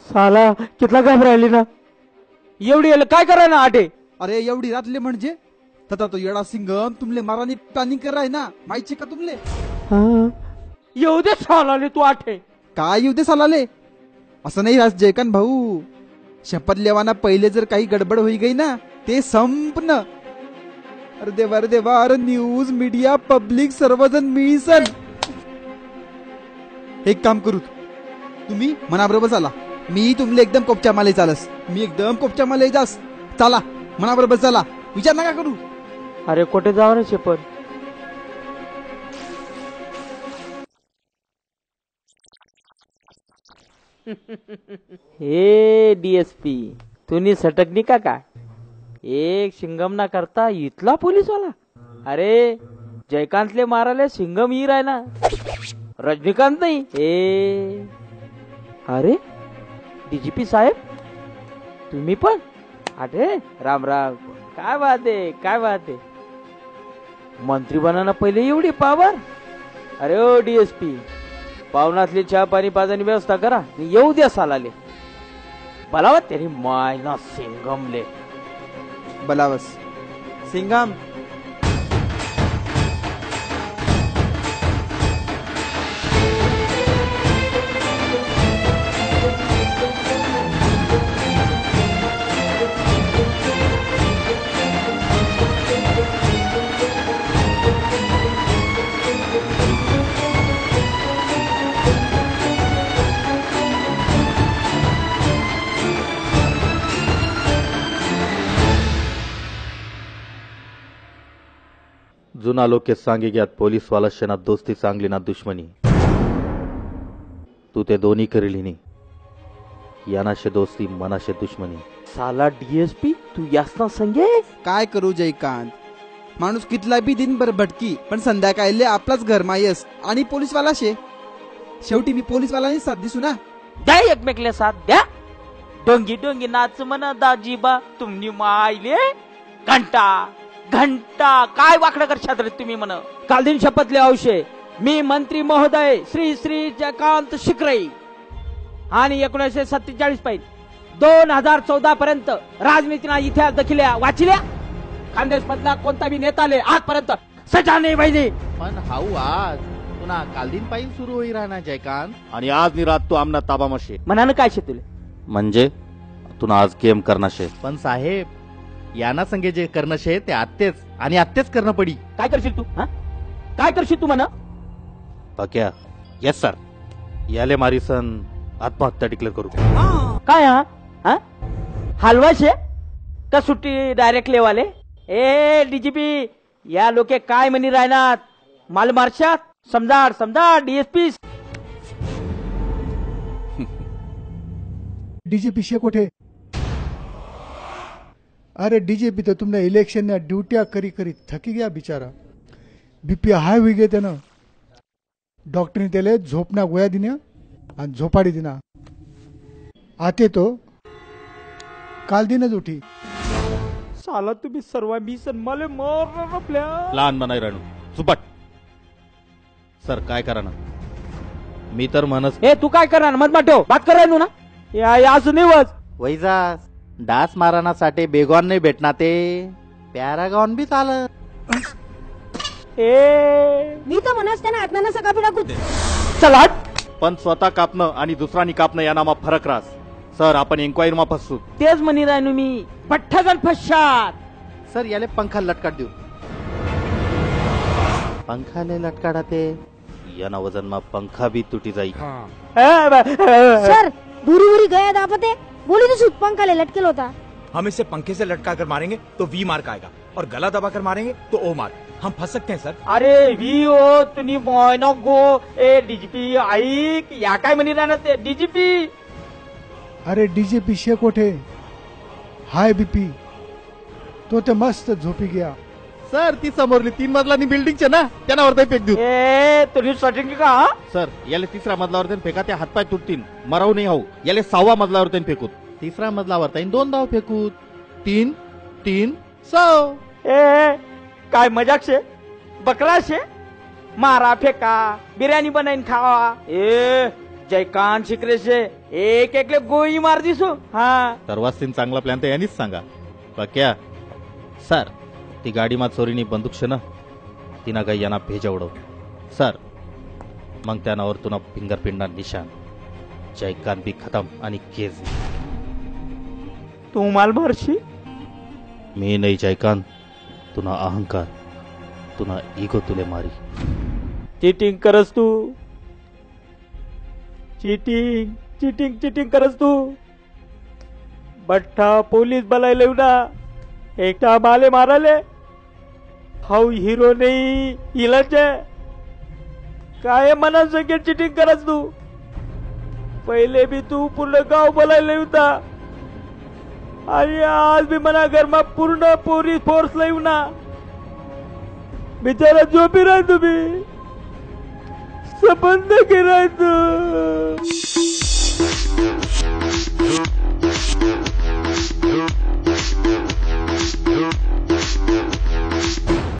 साला कितला घाबरायली ना एवढी काय करा ना आटे. अरे एवढी रातले म्हणजे तथा तो येडा सिंगम तुमले मारानी प्लॅनिंग कर राय ना माहिती का तुमले. येऊ दे सालाले तू आठे. काय येऊ दे सालाले असं नाही राज जयकांत भाऊ. शपथ लेवाना पहिले जर काही गडबड होई गई ना ते संपन. अरे देवा अरे न्यूज मीडिया पब्लिक सर्वजण मिळसन. एक काम करू तुम्ही मनाबरोबर चला. मी तुमले एकदम कोपच्या माले चालस. मी एकदम कोपच्या माले जास. चला मनाबरोबर चला विचार नका करू. अरे कुठे जाऊ रे शेपट. हे डीएसपी तुम्ही सटकनी का एक शिंगम ना करता इथला पोलीसवाला. अरे जयकांतले माराले शिंगम ही राय ना रजनीकांत नाही. अरे डीजीपी साहेब तुम्ही पण. अरे राम राम. काय बात आहे मंत्री बनाना पहिले एवढी पावर. अरे ओ डीएसपी पावनातली चहा पाणी पाजानी व्यवस्था करा. येऊ द्या सालाले. बलावा तेरी मायना सिंगमले. बलावस सिंगम. जुना लोक सांगे की पोलीस वाला ना दोस्ती चांगली ना दुश्मनी. तू ते दोन्ही करेली नाही. यानाशे दोस्ती मनाशे दुश्मनी. साला डीएसपी तू यासना संगे. काय करू जयकांत माणूस कितला बी दिनभर भटकी पण संध्याकाळले आपलाच घर मायस आणि पोलीसवाला शे. शेवटी मी पोलीसवाला साथ दिसू ना. द्या एकमेकले साथ द्या. डोंगी डोंगी नाच म्हणा दाजीबा तुम्ही मायले. घंटा काय वाकडं करशात रे तुम्ही म्हण. काल दिन शपथले औषे मी मंत्री महोदय श्री श्री जयकांत शिकरई आणि 1947 पासून 2014 पर्यंत राजनीतीना इतिहास दखिल्या वाचल्या. खानदेश मधला कोणता बी नेताले आजपर्यंत सजा नाही पाहिजे. पण हाऊ आज पुन्हा कालदीन पाहिजे सुरू होई राहणार जयकांत. आणि आज निरात तू आमना ताबा मशे म्हणान काय शे तुले. म्हणजे तुला आज गेम करणार शे. पण साहेब याना संगे जे करणं शे ते आत्तेच करणं पडी. काय करशील तू. काय करशील तू म्हणा. पक्या येस सर. याले मारीसन आत्महत्या डिक्लेअर करू. काय हलवाशे का सुट्टी डायरेक्ट लेवाले. ए डीजीपी या लोके काय म्हणी राहणार माल मार्शात. समजा डीएसपी. डीजीपी शेकोटे. अरे डीजीपी तो तुमने इलेक्शन ने ड्यूटिया करी थकी गया बेचारा. बीपी हाय हुई गए त्यानं. डॉक्टरने त्याला झोपना गोया दिन्या आणि झोपाडी दिना. आते तो काल दिनच उठी. साला तुम्ही सर्व मी मला मार आपल्या लहान बनाय राणू सुपट. सर काय करा ना मी तर म्हणस. तू काय करणार मत माठो बात करायनो ना. या अजून वैजा डास मारण्यासाठी बेगॉन नाही भेटणार ते पॅरागॉन बी चालत. मी तर म्हणस त्यांना आत्म्यानं कापी टाकू. चला पण स्वतः कापणं आणि दुसरानी कापणं या नामा फरक रास. सर आपण एन्क्वायरी मा फसू. तेच म्हणी राहिनो मी पठ्ठगण फशात. सर याले पंखा लटकाट देऊ. पंखाले लटकाडा ते याना वजन मा पंखा भी तुटी जाई. सर बुरी गया दापते बोली तो सुट पंखा ले लटके होता. हम इसे पंखे से लटका कर मारेंगे तो वी मार्क आएगा और गला दबा कर मारेंगे तो ओ मार्क. हम फंस सकते हैं सर. अरे वी ओ तुम्ही मॉयनो गो. ए डीजीपी ऐक या काय म्हणी राहणार ते डीजीपी. अरे डीजीपी शेकोटे हाय बीपी तो ते मस्त झोपी गया. सर ती समोरली 3 मजलानी बिल्डिंगच्या ना त्यानावर फेक देऊ. तुम्ही सटिंग का. सर याले 3रा मजलावर फेका त्या हातपाय तुटतील मराव नाही हाऊ. याले 6वा मजलावर फेकूत. 3रा मजलावर 2 धाव फेकूत. 3 6. काय मजाक शे बकरा शे. मारा फेका बिर्याणी बनाईन खावा ए जयकांत शिकरेशे एक एकले गोळी मार दिसो हा सर्वात चांगला प्लॅन तर यांनीच सांगा पक्या सर ती गाडी मा चोरीनी बंदूक शे ना तिना काही यांना भेजा उडव सर मग त्यानावर तुना फिंगरप्रिंटना निशान जयकांत बी खतम आणि केस तू माल भरशी मी नाही जयकांत तुना अहंकार तुना इगो तुले मारी चीटिंग करस तू चीटिंग चीटिंग चीटिंग करस तू बठ्ठा पोलीस बलायला येऊ ना एकटा माले माराले हाऊ हिरो नाही इलाज काय मना सगळे चीटिंग करस तू पहिले बी तू पूर्ण गाव बोलायला होता आणि आज बी मना घरमा पूर्ण पोलीस फोर्स येऊ ना बिचारा झोपी राह तुम्ही संबंध केलाय तू